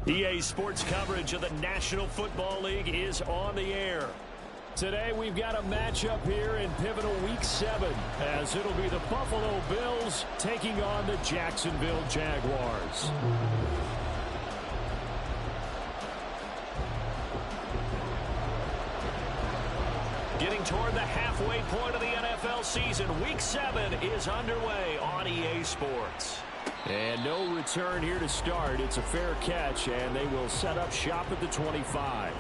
EA Sports coverage of the National Football League is on the air. Today we've got a matchup here in pivotal Week 7 as it'll be the Buffalo Bills taking on the Jacksonville Jaguars. Getting toward the halfway point of the NFL season, Week 7 is underway on EA Sports. And no return here to start. It's a fair catch, and they will set up shop at the 25.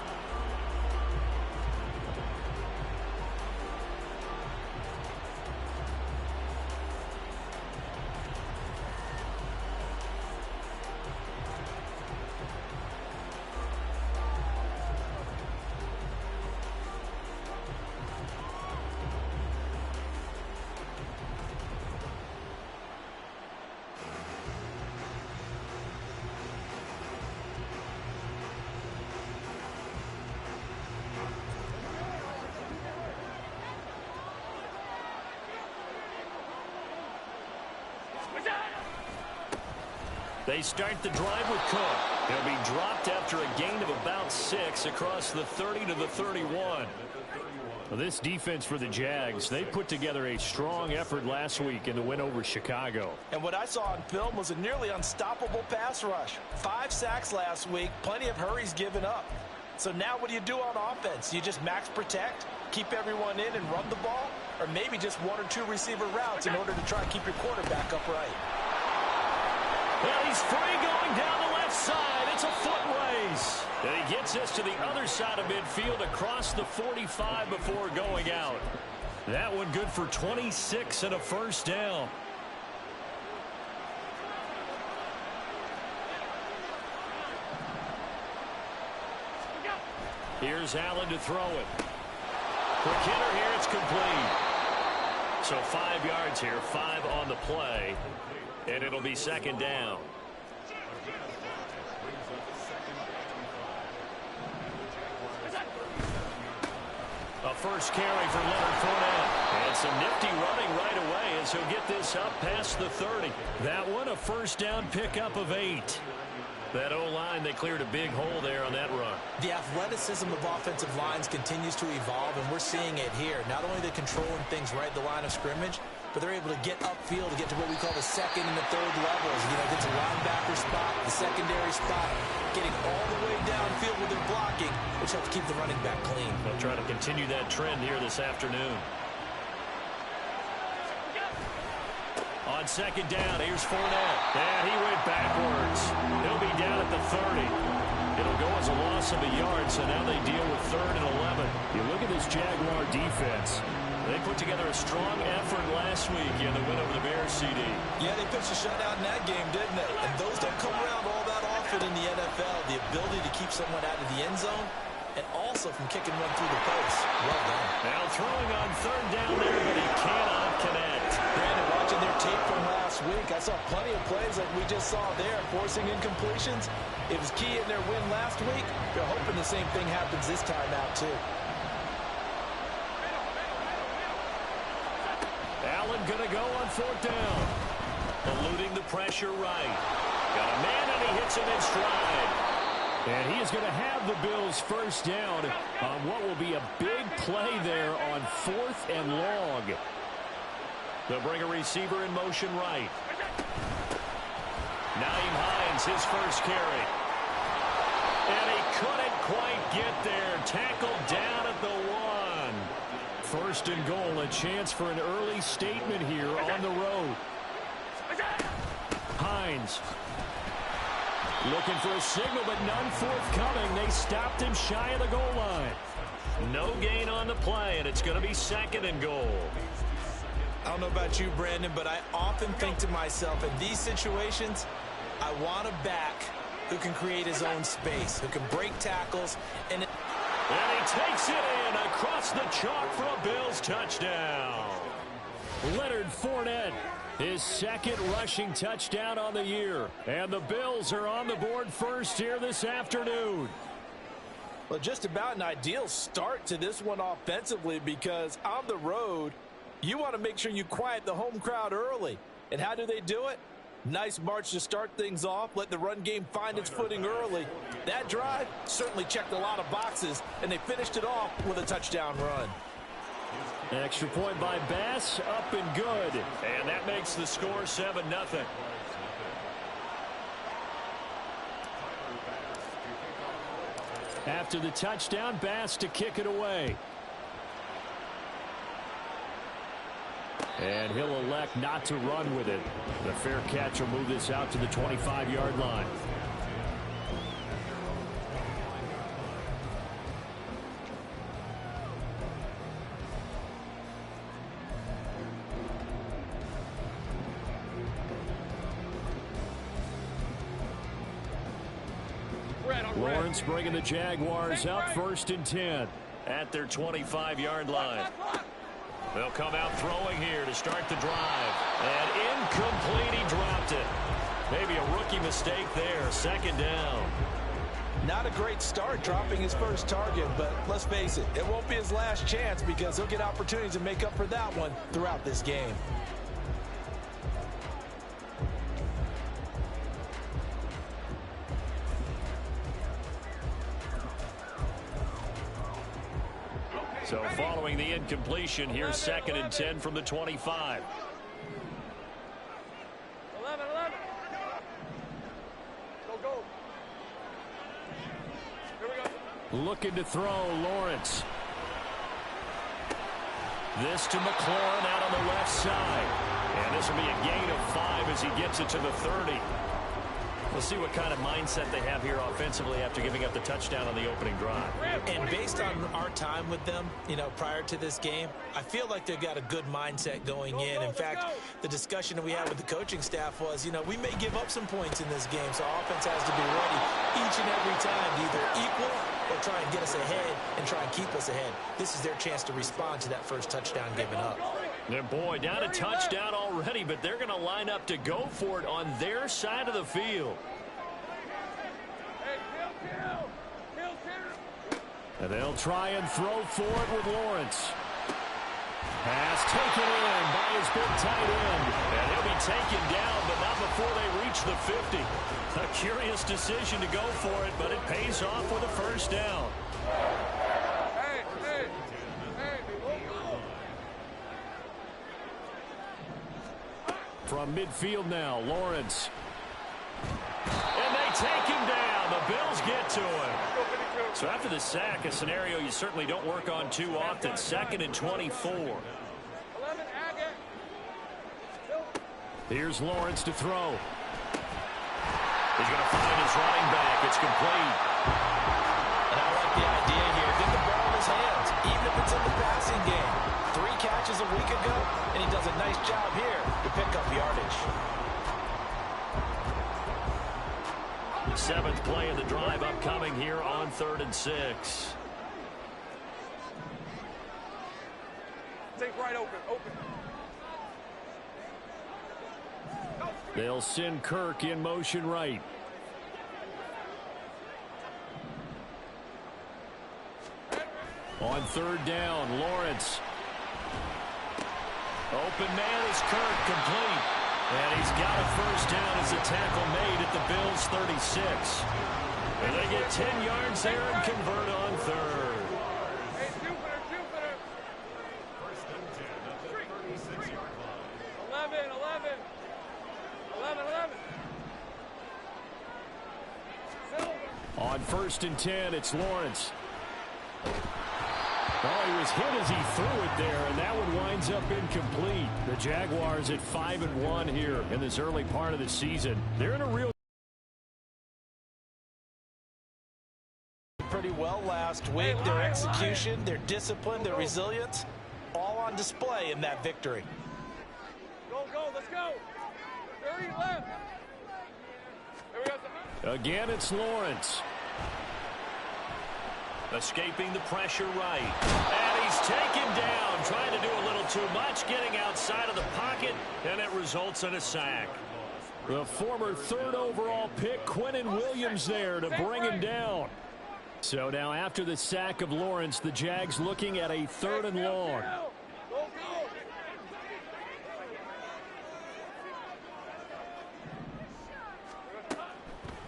They start the drive with Cook. He'll be dropped after a gain of about 6 across the 30 to the 31. Well, this defense for the Jags, they put together a strong effort last week in the win over Chicago. And what I saw on film was a nearly unstoppable pass rush. 5 sacks last week, plenty of hurries given up. So now what do you do on offense? You just max protect, keep everyone in and run the ball, or maybe just 1 or 2 receiver routes in order to try and keep your quarterback upright. Well, he's free going down the left side. It's a foot race. And he gets us to the other side of midfield across the 45 before going out. That one good for 26 and a first down. Here's Allen to throw it. Quick hitter here. It's complete. So 5 yards here, 5 on the play. And it'll be second down. A first carry for Leonard Fournette. And some nifty running right away as he'll get this up past the 30. That one a first down pickup of 8. That O-line, they cleared a big hole there on that run. The athleticism of offensive lines continues to evolve, and we're seeing it here. Not only are they controlling things right at the line of scrimmage, but they're able to get upfield to get to what we call the second and the third levels. You know, get to linebacker spot, the secondary spot, getting all the way downfield with their blocking, which helps keep the running back clean. They'll try to continue that trend here this afternoon. On second down, here's Fournette. And he went backwards. He'll be down at the 30. It'll go as a loss of a yard, so now they deal with 3rd and 11. You look at this Jaguar defense. They put together a strong effort last week in the win over the Bears, CD. Yeah, they pitched a shutout in that game, didn't they? And those don't come around all that often in the NFL. The ability to keep someone out of the end zone and also from kicking one through the post. Well done. Now throwing on 3rd down there, but he cannot connect. Brandon, watching their tape from last week, I saw plenty of plays like we just saw there, forcing incompletions. It was key in their win last week. They're hoping the same thing happens this time out, too. Allen going to go on 4th down. Eluding the pressure right. Got a man, and he hits him in stride. And he is going to have the Bills first down on what will be a big play there on 4th and long. They'll bring a receiver in motion right. Nyheim Hines, his first carry. And he couldn't quite get there. Tackled down at the 1. 1st and goal, a chance for an early statement here on the road. Hines looking for a signal, but none forthcoming. They stopped him shy of the goal line. No gain on the play, and it's going to be 2nd and goal. I don't know about you, Brandon, but I often think to myself, in these situations, I want a back who can create his own space, who can break tackles. And he takes it in across the chalk for a Bills touchdown. Leonard Fournette, his 2nd rushing touchdown on the year. And the Bills are on the board first here this afternoon. Well, just about an ideal start to this one offensively, because on the road, you want to make sure you quiet the home crowd early. And how do they do it? Nice march to start things off. Let the run game find its footing early. That drive certainly checked a lot of boxes, and they finished it off with a touchdown run. Extra point by Bass, up and good. And that makes the score 7-0. After the touchdown, Bass to kick it away. And he'll elect not to run with it. The fair catch will move this out to the 25-yard line. Lawrence bringing the Jaguars up 1st and 10 at their 25-yard line. They'll come out throwing here to start the drive. And incomplete, he dropped it. Maybe a rookie mistake there, 2nd down. Not a great start dropping his first target, but let's face it, it won't be his last chance because he'll get opportunities to make up for that one throughout this game. So following the incompletion, here's 2nd and 10 from the 25. 11. Go. Here we go. Looking to throw, Lawrence. This to McLaurin out on the left side. And this will be a gain of 5 as he gets it to the 30. We'll see what kind of mindset they have here offensively after giving up the touchdown on the opening drive. And based on our time with them, prior to this game, I feel like they've got a good mindset going in. In fact, the discussion that we had with the coaching staff was, we may give up some points in this game, so offense has to be ready each and every time to either equal or try and get us ahead and try and keep us ahead. This is their chance to respond to that first touchdown given up. And boy, down a touchdown already, but they're going to line up to go for it on their side of the field. And they'll try and throw for it with Lawrence. Pass taken in by his big tight end. And he'll be taken down, but not before they reach the 50. A curious decision to go for it, but it pays off with a first down. From midfield now, Lawrence. And they take him down. The Bills get to him. So after the sack, a scenario you certainly don't work on too often. 2nd and 24. Here's Lawrence to throw. He's going to find his running back. It's complete. And I like the idea here. Get the ball in his hands, even if it's in the passing game. 3 catches a week ago, and he does a nice job here to pick up yardage. 7th play of the drive upcoming here on 3rd and 6. Take right open. They'll send Kirk in motion right. On 3rd down, Lawrence. Open man is Kirk, complete. And he's got a first down as a tackle made at the Bills' 36. And they get 10 yards there and convert on 3rd. Hey, Jupiter. 11. On 1st and 10, it's Lawrence. Oh, he was hit as he threw it there, and that one winds up incomplete. The Jaguars at 5-1 here in this early part of the season. They're in a real pretty well last week. Their execution, their discipline, their resilience, all on display in that victory. Go, let's go. 30 left. There we go. Again, it's Lawrence. Escaping the pressure right. And he's taken down, trying to do a little too much, getting outside of the pocket, and it results in a sack. The former 3rd overall pick, Quinnen Williams, there to bring him down. So now after the sack of Lawrence, the Jags looking at a 3rd and long.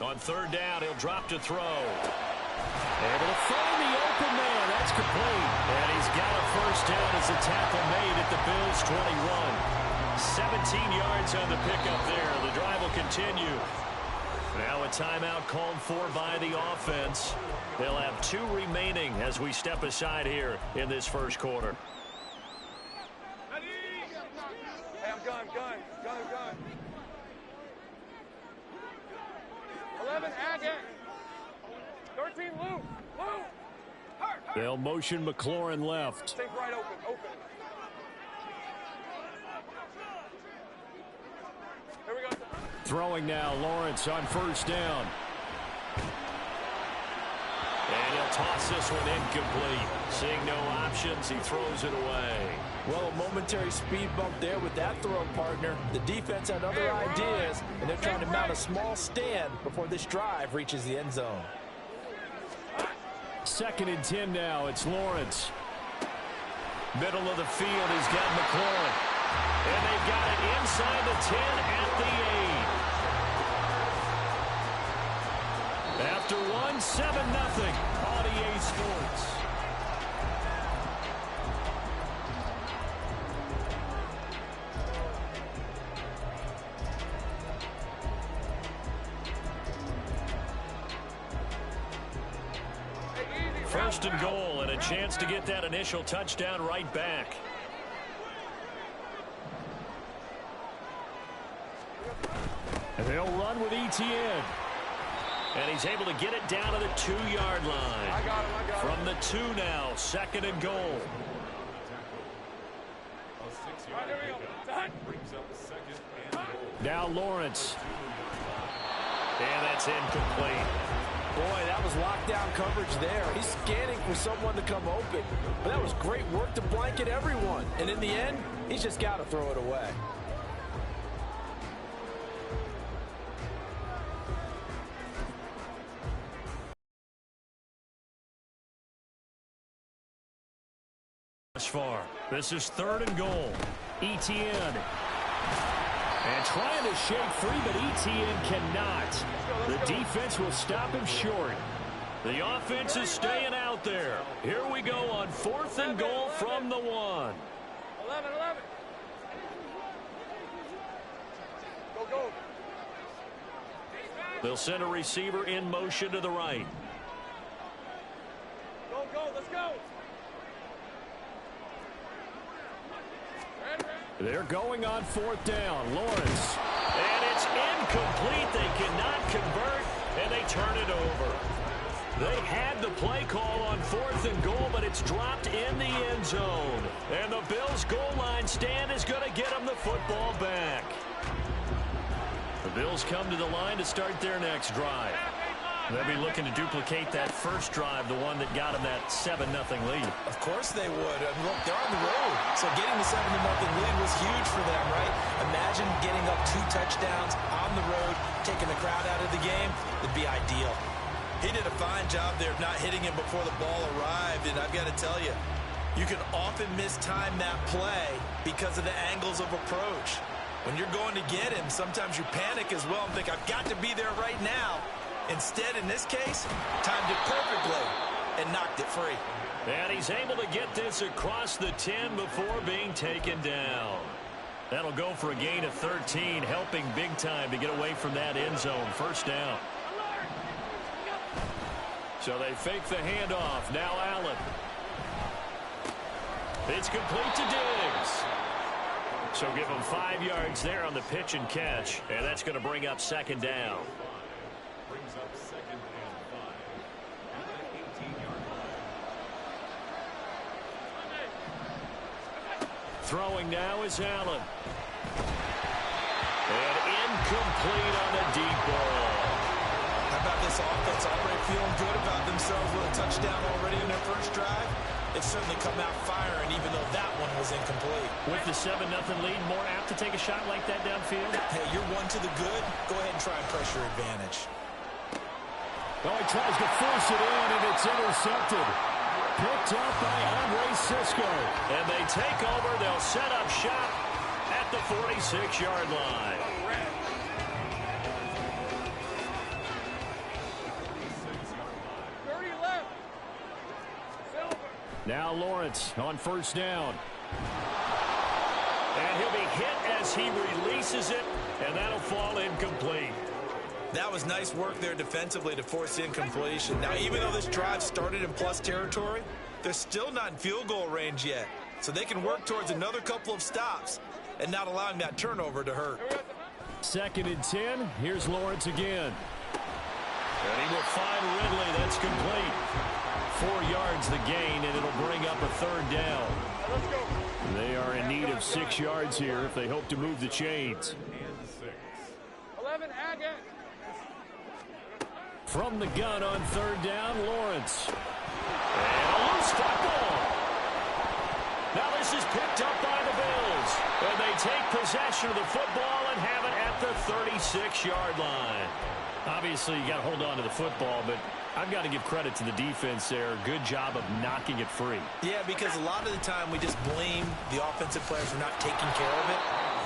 On third down, he'll drop to throw. Able to find the open man. That's complete. And he's got a first down as the tackle made at the Bills' 21. 17 yards on the pickup there. The drive will continue. Now a timeout called for by the offense. They'll have 2 remaining as we step aside here in this first quarter. Hey, I'm gun. 11, Agate. 13, Lou. They'll motion McLaurin left. Take right, open. Here we go. Throwing now, Lawrence on first down. And he'll toss this one incomplete. Seeing no options, he throws it away. Well, a momentary speed bump there with that throw, partner. The defense had other ideas, and they're trying to mount a small stand before this drive reaches the end zone. 2nd and 10 now. It's Lawrence. Middle of the field, he's got McLaurin. And they've got it inside the 10 at the 8. After 7-0, RDA Sports. First and goal, and a chance to get that initial touchdown right back. And they'll run with ETN. And he's able to get it down to the 2-yard line. I got him. From the 2 now, 2nd and goal. Right, here we go. Now Lawrence. And that's incomplete. Boy, that was lockdown coverage there. He's scanning for someone to come open. But that was great work to blanket everyone. And in the end, he's just got to throw it away. Far. This is 3rd and goal. ETN. And trying to shake free, but ETN cannot. The defense will stop him short. The offense is staying out there. Here we go on 4th and goal from the 1. 11. Go. They'll send a receiver in motion to the right. Go, let's go. They're going on 4th down. Lawrence. And it's incomplete. They cannot convert, and they turn it over. They had the play call on 4th and goal, but it's dropped in the end zone. And the Bills' goal line stand is going to get them the football back. The Bills come to the line to start their next drive. They'll be looking to duplicate that first drive, the one that got them that 7-0 lead. Of course they would. I mean, look, they're on the road. So getting the 7-0 lead was huge for them, right? Imagine getting up 2 touchdowns on the road, taking the crowd out of the game. It'd be ideal. He did a fine job there of not hitting him before the ball arrived. And I've got to tell you, you can often mistime that play because of the angles of approach. When you're going to get him, sometimes you panic as well and think, I've got to be there right now. Instead, in this case, timed it perfectly and knocked it free. And he's able to get this across the 10 before being taken down. That'll go for a gain of 13, helping big time to get away from that end zone. First down. So they fake the handoff. Now Allen. It's complete to Diggs. So give him 5 yards there on the pitch and catch. And that's going to bring up 2nd down. Throwing now is Allen. And incomplete on the deep ball. How about this offense already feeling good about themselves with a touchdown already in their first drive? It's certainly come out firing, even though that one was incomplete. With the 7-0 lead, more apt to take a shot like that downfield? Hey, you're one to the good. Go ahead and try and press your advantage. Oh, he tries to force it in, and it's intercepted. Picked up by Andre Cisco. And they take over. They'll set up shop at the 46-yard line. Now Lawrence on first down. And he'll be hit as he releases it, and that'll fall incomplete. That was nice work there defensively to force incompletion. Now, even though this drive started in plus territory, they're still not in field goal range yet. So they can work towards another couple of stops and not allowing that turnover to hurt. 2nd and 10. Here's Lawrence again. And he will find Ridley. That's complete. 4 yards the gain, and it'll bring up a 3rd down. Let's go. They are in need of 6 yards here if they hope to move the chains. 11, again. From the gun on 3rd down, Lawrence. And a loose tackle. Now this is picked up by the Bills. And they take possession of the football and have it at the 36-yard line. Obviously, you got to hold on to the football, but I've got to give credit to the defense there. Good job of knocking it free. Yeah, because a lot of the time we just blame the offensive players for not taking care of it.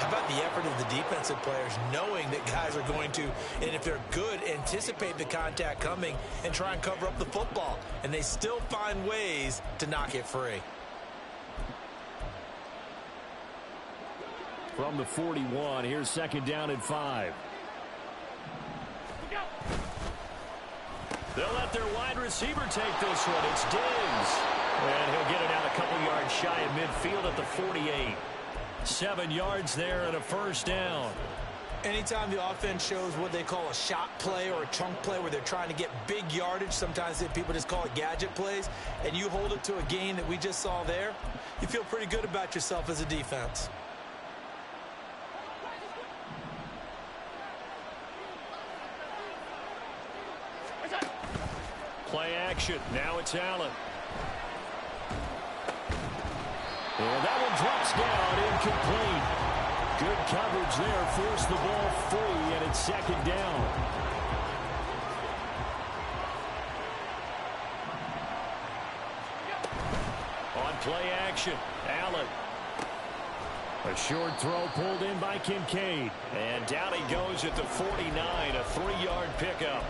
How about the effort of the defensive players knowing that guys are going to, and if they're good, anticipate the contact coming and try and cover up the football. And they still find ways to knock it free. From the 41, here's 2nd down and 5. They'll let their wide receiver take this one. It's Diggs. And he'll get it out a couple yards shy of midfield at the 48. 7 yards there and a 1st down. Anytime the offense shows what they call a shot play or a chunk play where they're trying to get big yardage, sometimes people just call it gadget plays, and you hold it to a gain that we just saw there, you feel pretty good about yourself as a defense. Play action. Now it's Allen. And that one drops down, incomplete. Good coverage there. Forced the ball free, and it's 2nd down. On play action, Allen. A short throw pulled in by Kincaid. And down he goes at the 49, a 3-yard pickup.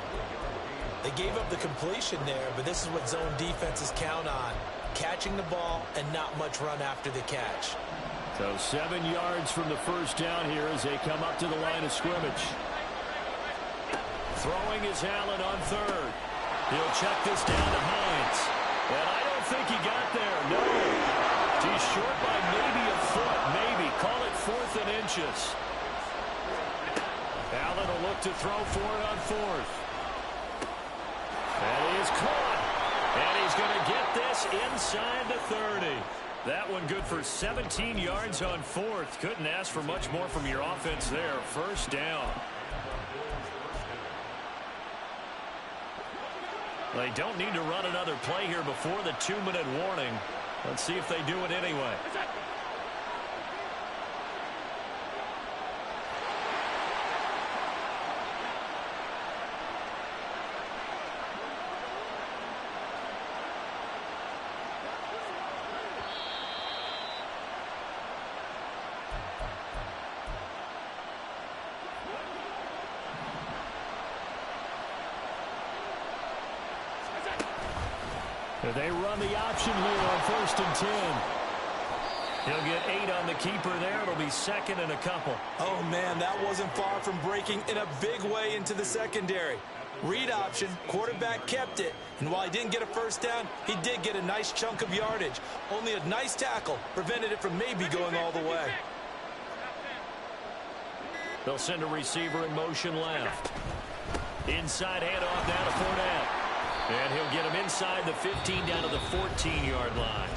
They gave up the completion there, but this is what zone defenses count on. Catching the ball and not much run after the catch. So 7 yards from the 1st down here as they come up to the line of scrimmage. Throwing is Allen on 3rd. He'll check this down to Hines. And I don't think he got there. No. He's short by maybe a foot. Maybe. Call it 4th and inches. Allen will look to throw for it on 4th. And he is caught. And he's going to get this inside the 30. That one good for 17 yards on 4th. Couldn't ask for much more from your offense there. 1st down. They don't need to run another play here before the 2-minute warning. Let's see if they do it anyway. They run the option here on 1st and 10. He'll get 8 on the keeper there. It'll be 2nd and a couple. Oh, man, that wasn't far from breaking in a big way into the secondary. Read option, quarterback kept it, and while he didn't get a 1st down, he did get a nice chunk of yardage. Only a nice tackle prevented it from maybe going all the way. They'll send a receiver in motion left. Inside handoff now to Fournette. And he'll get him inside the 15 down to the 14-yard line.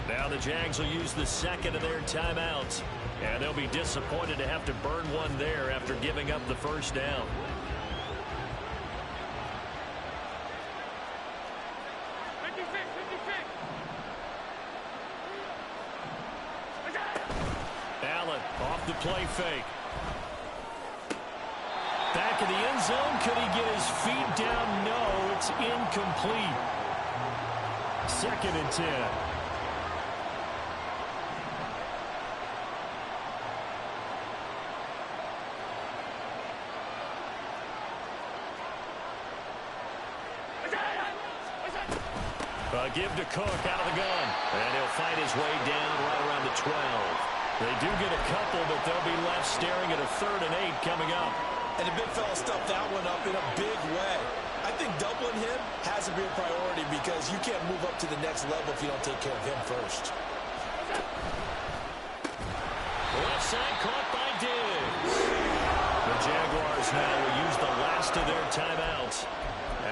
Now the Jags will use the 2nd of their timeouts. And they'll be disappointed to have to burn one there after giving up the 1st down. Allen off the play fake. Back in the end zone. Could he get his feet down? No, it's incomplete. 2nd and 10. Give to Cook out of the gun. And he'll fight his way down right around the 12. They do get a couple, but they'll be left staring at a 3rd and 8 coming up. And the big fella stuffed that one up in a big way. I think doubling him has to be a priority because you can't move up to the next level if you don't take care of him first. Left side caught by Diggs. The Jaguars now will use the last of their timeouts,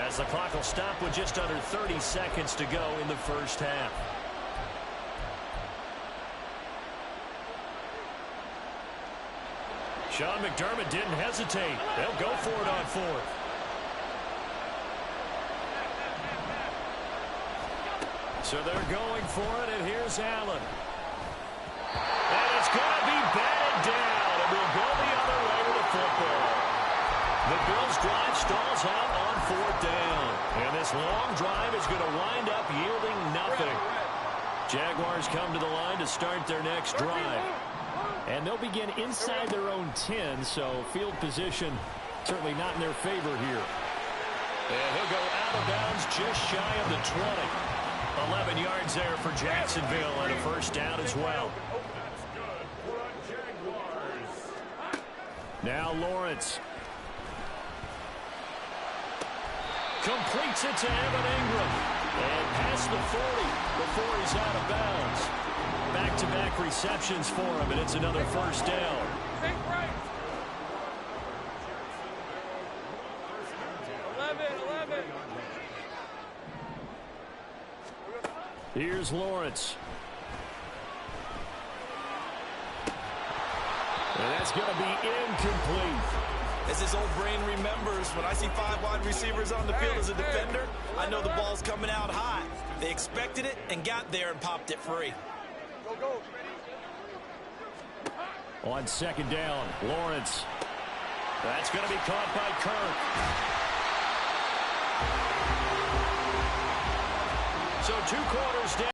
as the clock will stop with just under 30 seconds to go in the first half. Sean McDermott didn't hesitate. They'll go for it on 4th. So they're going for it, and here's Allen. And it's going to be batted down, and we'll go the other way with the football. The Bills' drive stalls out on 4th down. And this long drive is going to wind up yielding nothing. Jaguars come to the line to start their next drive. And they'll begin inside their own 10, so field position certainly not in their favor here. And he'll go out of bounds just shy of the 20. 11 yards there for Jacksonville and a first down as well. Now Lawrence. Completes it to Evan Ingram. And past the 40 before he's out of bounds. Back-to-back receptions for him, and it's another first down. Here's Lawrence. And that's going to be incomplete. As his old brain remembers, when I see 5 wide receivers on the field as a defender, I know the ball's coming out high. They expected it and got there and popped it free. On 2nd down, Lawrence. That's going to be caught by Kirk. So 2 quarters down.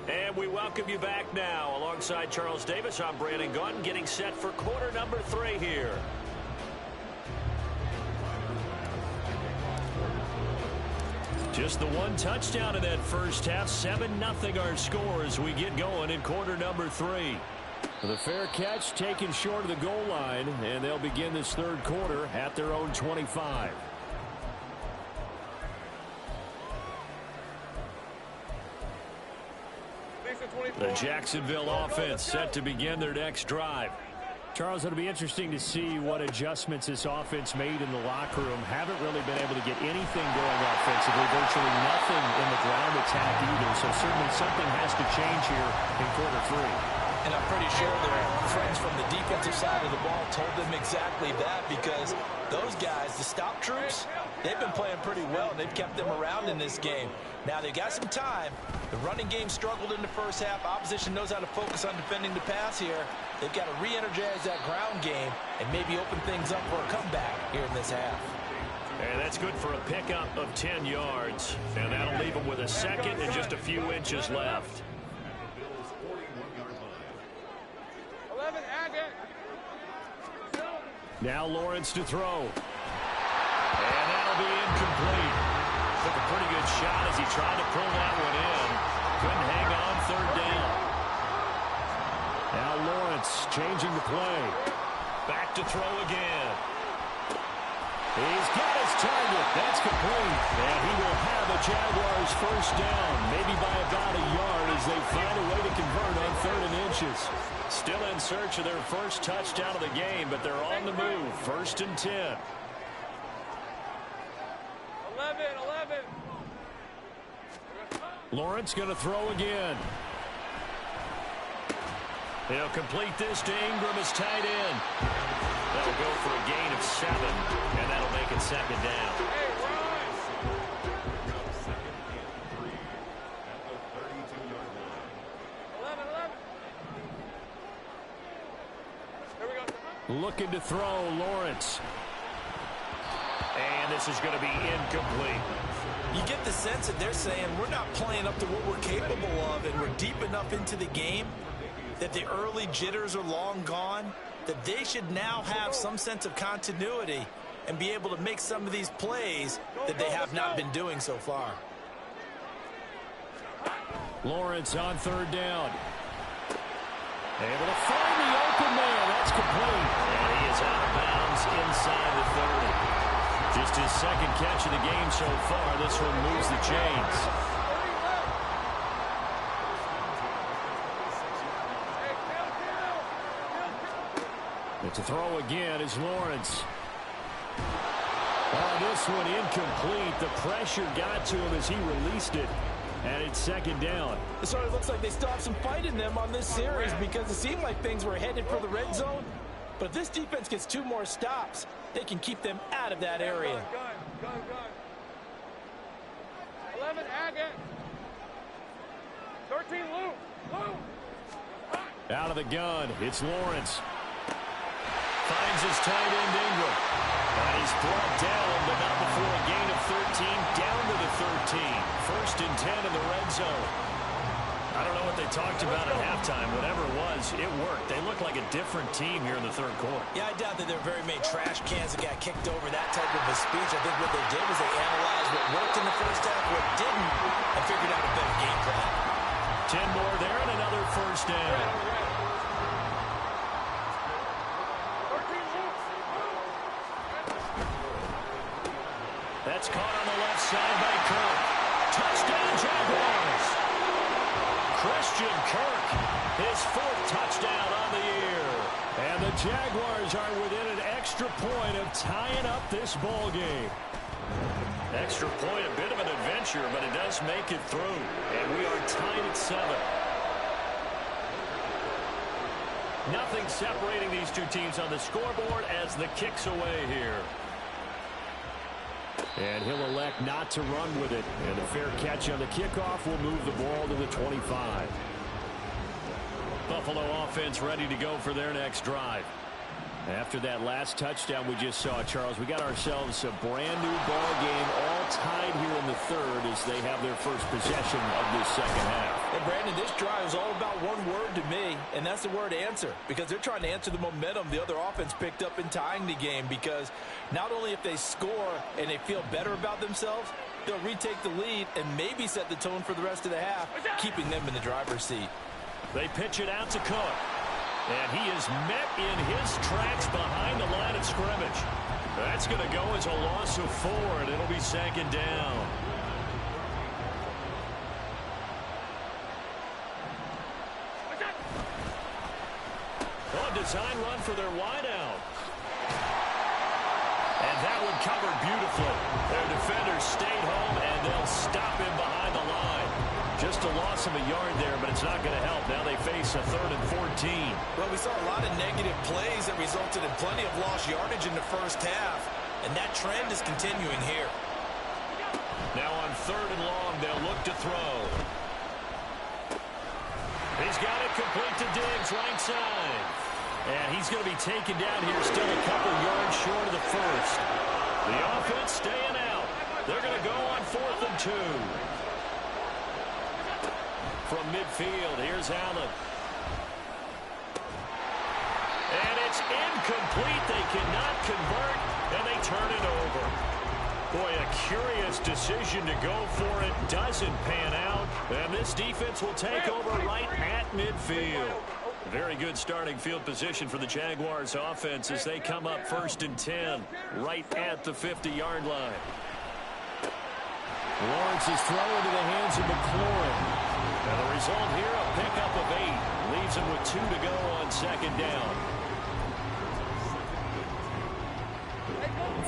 And we welcome you back now. Alongside Charles Davis, I'm Brandon Gaudin, getting set for quarter number 3 here. Just the 1 touchdown in that first half. 7-0 our score as we get going in quarter number 3. The fair catch taken short of the goal line, and they'll begin this 3rd quarter at their own 25. The Jacksonville offense set to begin their next drive. Charles, it'll be interesting to see what adjustments this offense made in the locker room. Haven't really been able to get anything going offensively. Virtually nothing in the ground attack either. So certainly something has to change here in quarter 3. And I'm pretty sure their friends from the defensive side of the ball told them exactly that, because those guys, the stop troops, they've been playing pretty well. They've kept them around in this game. Now they've got some time. The running game struggled in the first half. Opposition knows how to focus on defending the pass here. They've got to re-energize that ground game and maybe open things up for a comeback here in this half. And that's good for a pickup of 10 yards. And that'll leave them with a second and just a few inches left. 11, Agate. Now Lawrence to throw. And that'll be incomplete. Took a pretty good shot as he tried to pull that one in. Couldn't hang on 3rd down. Now Lawrence changing the play. Back to throw again. He's got his target. That's complete. And he will have a Jaguars first down, maybe by about a yard, as they find a way to convert on 3rd and inches. Still in search of their first touchdown of the game, but they're on the move. 1st and 10. 11. Lawrence going to throw again. He'll complete this to Ingram as tight end. That'll go for a gain of 7, and that'll make it 2nd down. Hey, Ron. 11. Here we go. Looking to throw, Lawrence. And this is going to be incomplete. You get the sense that they're saying we're not playing up to what we're capable of, and we're deep enough into the game that the early jitters are long gone, that they should now have some sense of continuity and be able to make some of these plays that they have not been doing so far. Lawrence on third down. Able to find the open man. That's complete. And he is out of bounds inside the 30. Just his second catch of the game so far. This one moves the chains. It's a throw again is Lawrence. Oh, this one incomplete. The pressure got to him as he released it. And it's second down. It sort of looks like they still have some fight in them on this series because it seemed like things were headed for the red zone. But if this defense gets 2 more stops, they can keep them out of that area. Gun. 11, Agate. 13, Luke. Out of the gun, it's Lawrence. Finds his tight end Ingram. And he's brought down, but not before a gain of 13, down to the 13. First and 10 in the red zone. I don't know what they talked about at halftime. Whatever it was, it worked. They look like a different team here in the third quarter. Yeah, I doubt that there are very many trash cans that got kicked over that type of a speech. I think what they did was they analyzed what worked in the first half, what didn't, and figured out a better game plan. 10 more there and another first down. That's caught on the left side by Kirk. Touchdown, Jaguars. Christian Kirk, his 4th touchdown on the year. And the Jaguars are within an extra point of tying up this ball game. Extra point, a bit of an adventure, but it does make it through. And we are tied at 7. Nothing separating these two teams on the scoreboard as the kick's away here. And he'll elect not to run with it. And a fair catch on the kickoff will move the ball to the 25. Buffalo offense ready to go for their next drive. After that last touchdown we just saw, Charles, we got ourselves a brand new ball game, all tied here in the third as they have their first possession of this second half. And Brandon, this drive is all about one word to me, and that's the word answer, because they're trying to answer the momentum the other offense picked up in tying the game, because not only if they score and they feel better about themselves, they'll retake the lead and maybe set the tone for the rest of the half, keeping them in the driver's seat. They pitch it out to Cook. And he is met in his tracks behind the line of scrimmage. That's going to go as a loss of 4, and it'll be second down. A design run for their wideout. And that one covered beautifully. Their defenders stayed home, and they'll stop him behind the line. Just a loss of a yard there, but it's not going to help. Now they face a 3rd and 14. Well, we saw a lot of negative plays that resulted in plenty of lost yardage in the first half, and that trend is continuing here. Now on 3rd and long, they'll look to throw. He's got it complete to Diggs, right side. And he's going to be taken down here, still a couple yards short of the first. The offense staying out. They're going to go on 4th and 2. From midfield, here's Allen. And it's incomplete. They cannot convert, and they turn it over. Boy, a curious decision to go for it. Doesn't pan out, and this defense will take over right at midfield. Very good starting field position for the Jaguars offense as they come up 1st and 10, right at the 50-yard line. Lawrence is thrown into the hands of McLaurin. And the result here, a pickup of 8. Leaves him with 2 to go on second down.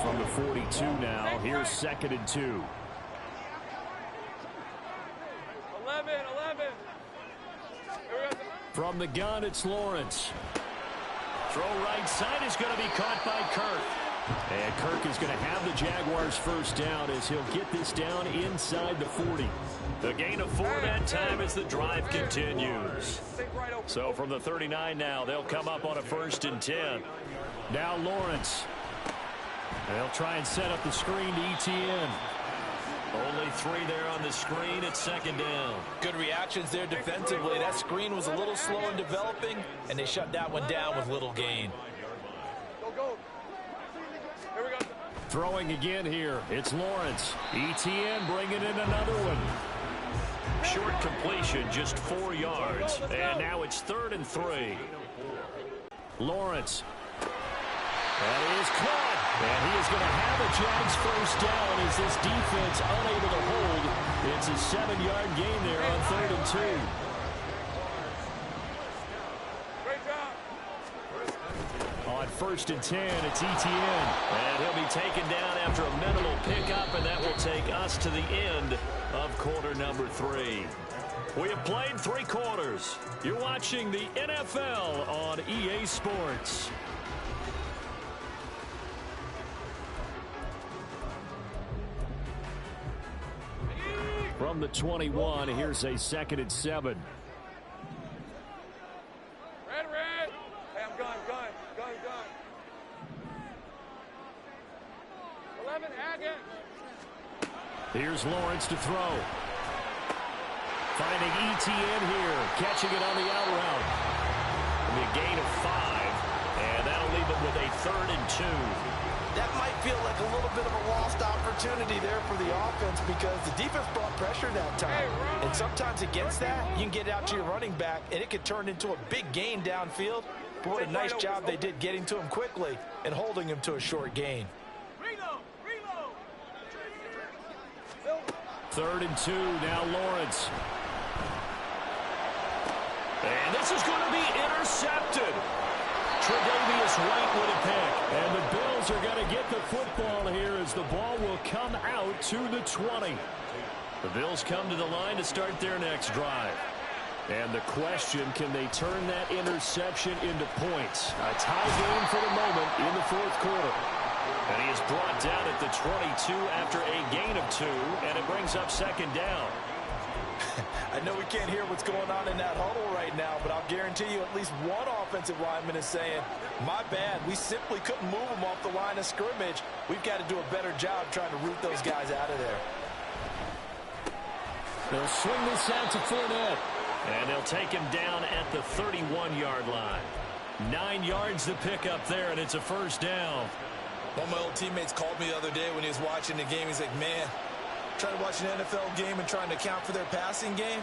From the 42 now, here's 2nd and 2. 11. From the gun, it's Lawrence. Throw right side is going to be caught by Kirk. And Kirk is going to have the Jaguars first down as he'll get this down inside the 40. The gain of 4 that time as the drive continues. So from the 39 now, they'll come up on a 1st and 10. Now Lawrence. They'll try and set up the screen to ETN. Only 3 there on the screen at second down. Good reactions there defensively. That screen was a little slow in developing, and they shut that one down with little gain. Go. Here we go. Throwing again here. It's Lawrence. ETN bringing in another one. Short completion, just 4 yards. And now it's 3rd and 3. Lawrence. That is caught. And he is going to have a Jags first down as this defense unable to hold. It's a 7-yard gain there on 3rd and 2. Great job. On 1st and 10, it's ETN. And he'll be taken down after a minimal pickup, and that will take us to the end of quarter number 3. We have played 3 quarters. You're watching the NFL on EA Sports. From the 21, here's a 2nd and 7. Red. Hey, I'm gun. 11, Haggett. Here's Lawrence to throw. Finding ETN here, catching it on the out route. It'll be a gain of 5, and that'll leave it with a 3rd and 2. That might feel like a little bit of a lost opportunity there for the offense because the defense brought pressure that time. And sometimes against that, you can get out to your running back, and it could turn into a big gain downfield. But what a nice job they did getting to him quickly and holding him to a short gain. Reload. 3rd and 2, now Lawrence. And this is going to be intercepted. Tre'Davious White with a pick. And the Bills are going to get the football here as the ball will come out to the 20. The Bills come to the line to start their next drive. And the question, can they turn that interception into points? A tie game for the moment in the 4th quarter. And he is brought down at the 22 after a gain of 2, and it brings up 2nd down. I know we can't hear what's going on in that huddle right now, but I'll guarantee you at least one offensive lineman is saying, my bad, we simply couldn't move them off the line of scrimmage. We've got to do a better job trying to root those guys out of there. They'll swing this out to Fournette. And they'll take him down at the 31-yard line. 9 yards to pick up there, and it's a 1st down. One of my old teammates called me the other day when he was watching the game. He's like, man, trying to watch an NFL game and trying to account for their passing game,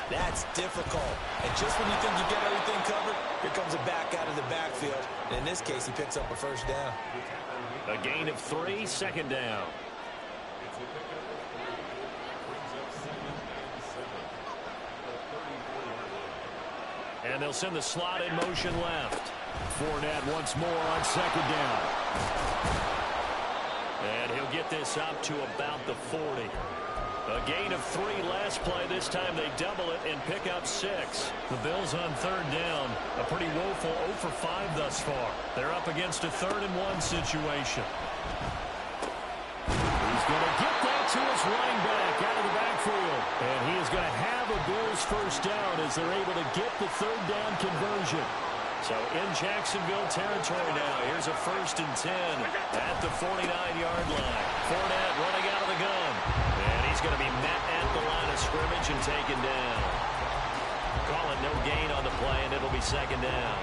that's difficult. And just when you think you get everything covered, here comes a back out of the backfield. And in this case, he picks up a 1st down. A gain of 3, 2nd down. And they'll send the slot in motion left. Fournette once more on 2nd down. And he'll get this up to about the 40. A gain of 3 last play. This time they double it and pick up 6. The Bills on 3rd down. A pretty woeful 0 for 5 thus far. They're up against a 3rd and 1 situation. He's going to get that to his running back out of the backfield. And he is going to have a Bills 1st down as they're able to get the 3rd down conversion. So in Jacksonville territory now. Here's a 1st and 10 at the 49-yard line. Fournette running out of the gun. And he's going to be met at the line of scrimmage and taken down. Call it no gain on the play, and it'll be 2nd down.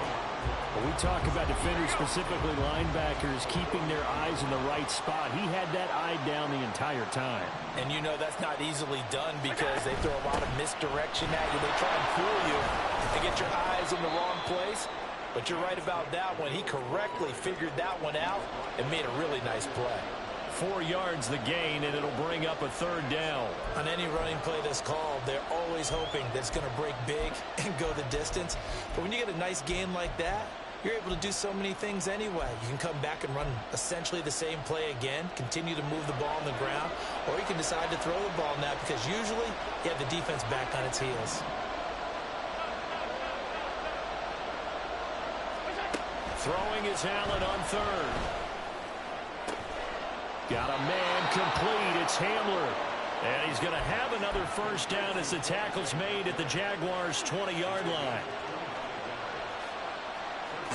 When we talk about defenders, specifically linebackers, keeping their eyes in the right spot, he had that eye down the entire time. And you know that's not easily done because they throw a lot of misdirection at you. They try and fool you and get your eyes in the wrong place. But you're right about that one. He correctly figured that one out and made a really nice play. 4 yards the gain, and it'll bring up a 3rd down. On any running play that's called, they're always hoping that it's going to break big and go the distance. But when you get a nice gain like that, you're able to do so many things anyway. You can come back and run essentially the same play again, continue to move the ball on the ground, or you can decide to throw the ball now because usually you have the defense back on its heels. Throwing is Allen on 3rd. Got a man complete. It's Hamler. And he's going to have another 1st down as the tackle's made at the Jaguars' 20-yard line.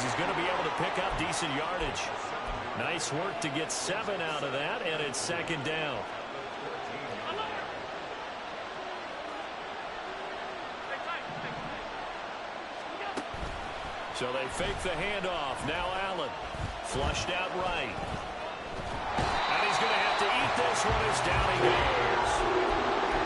He's going to be able to pick up decent yardage. Nice work to get 7 out of that, and it's second down. So they fake the handoff. Now Allen. Flushed out right. And he's going to have to eat this one as down he goes.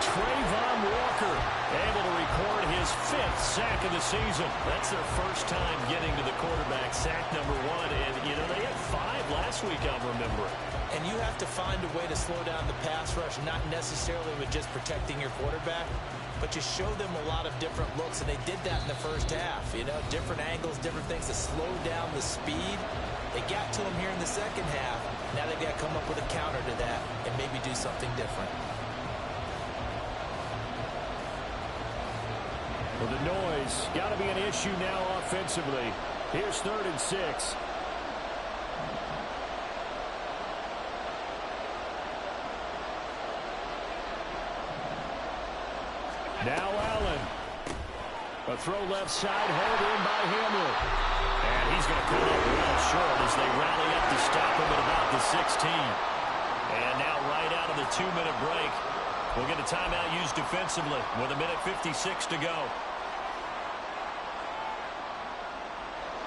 Trayvon Walker able to record his 5th sack of the season. That's their first time getting to the quarterback, sack number 1. And, you know, they had 5 last week, I'm remembering. And you have to find a way to slow down the pass rush, not necessarily with just protecting your quarterback, but you show them a lot of different looks, and they did that in the first half. You know, different angles, different things to slow down the speed. They got to him here in the second half. Now they've got to come up with a counter to that and maybe do something different. Well, the noise got to be an issue now offensively. Here's 3rd and 6. Now Allen. A throw left side, held in by Hamler. And he's going to come up well short as they rally up to stop him at about the 16. And now right out of the 2-minute break, we'll get a timeout used defensively with 1:56 to go.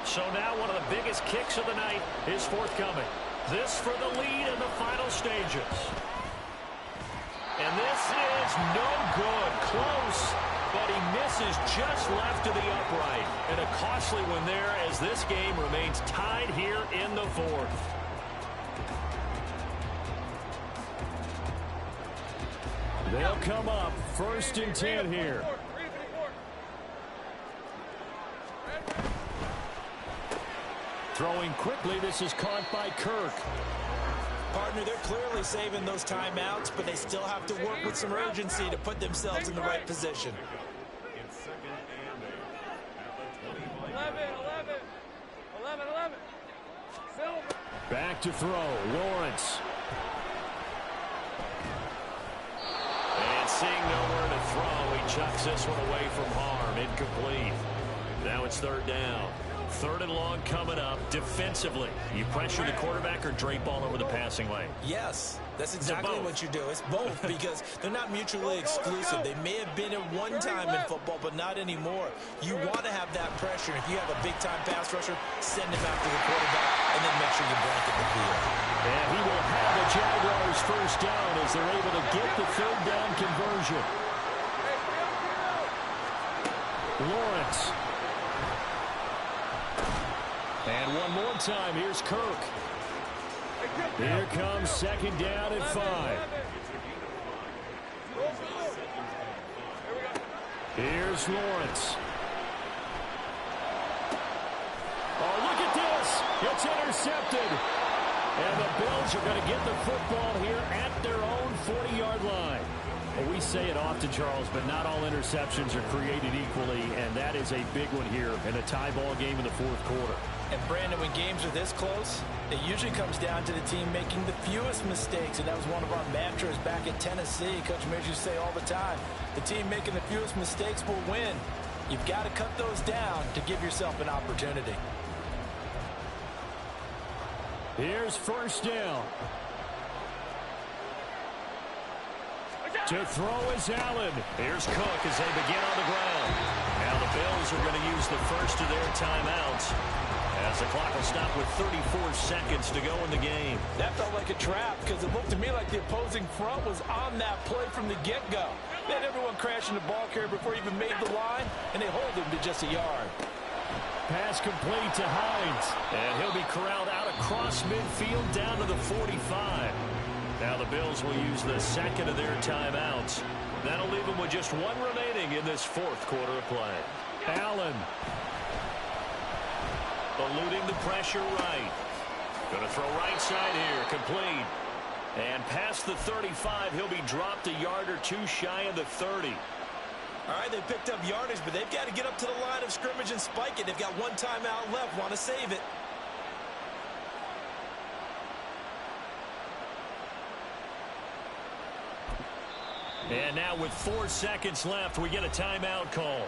So now one of the biggest kicks of the night is forthcoming. This for the lead in the final stages. And this is no good. Close, but he misses just left to the upright. And a costly one there as this game remains tied here in the 4th. They'll come up 1st and 10 here. Throwing quickly, this is caught by Kirk. Partner, they're clearly saving those timeouts, but they still have to work with some urgency to put themselves in the right position. 11. Back to throw, Lawrence. And seeing nowhere to throw, he chucks this one away from harm. Incomplete. Now it's 3rd down. 3rd and long coming up. Defensively, you pressure the quarterback or drape all over the passing lane? Yes, that's exactly what you do. It's both because they're not mutually exclusive. They may have been at one time in football, but not anymore. You want to have that pressure. If you have a big-time pass rusher, send him after the quarterback and then make sure you blanket the field. And he will have the Jaguars 1st down as they're able to get the 3rd down conversion. Lawrence. And one more time, here's Kirk. Here comes 2nd down at 5. Here's Lawrence. Oh, look at this. It's intercepted. And the Bills are going to get the football here at their own 40-yard line. Well, we say it often, Charles, but not all interceptions are created equally, and that is a big one here in a tie ball game in the 4th quarter. And, Brandon, when games are this close, it usually comes down to the team making the fewest mistakes, and that was one of our mantras back at Tennessee. Coach Mears used to say all the time, the team making the fewest mistakes will win. You've got to cut those down to give yourself an opportunity. Here's 1st down. To throw is Allen. Here's Cook as they begin on the ground. Now the Bills are going to use the first of their timeouts as the clock will stop with 34 seconds to go in the game. That felt like a trap because it looked to me like the opposing front was on that play from the get-go. They had everyone crashing the ball carrier before he even made the line, and they hold him to just a yard. Pass complete to Hines. And he'll be corralled out across midfield down to the 45. Now the Bills will use the 2nd of their timeouts. That'll leave them with just 1 remaining in this 4th quarter of play. Allen. Eluding the pressure right. Going to throw right side here. Complete. And past the 35, he'll be dropped a yard or 2 shy of the 30. All right, they picked up yardage, but they've got to get up to the line of scrimmage and spike it. They've got 1 timeout left. Want to save it. And now with 4 seconds left, we get a timeout call.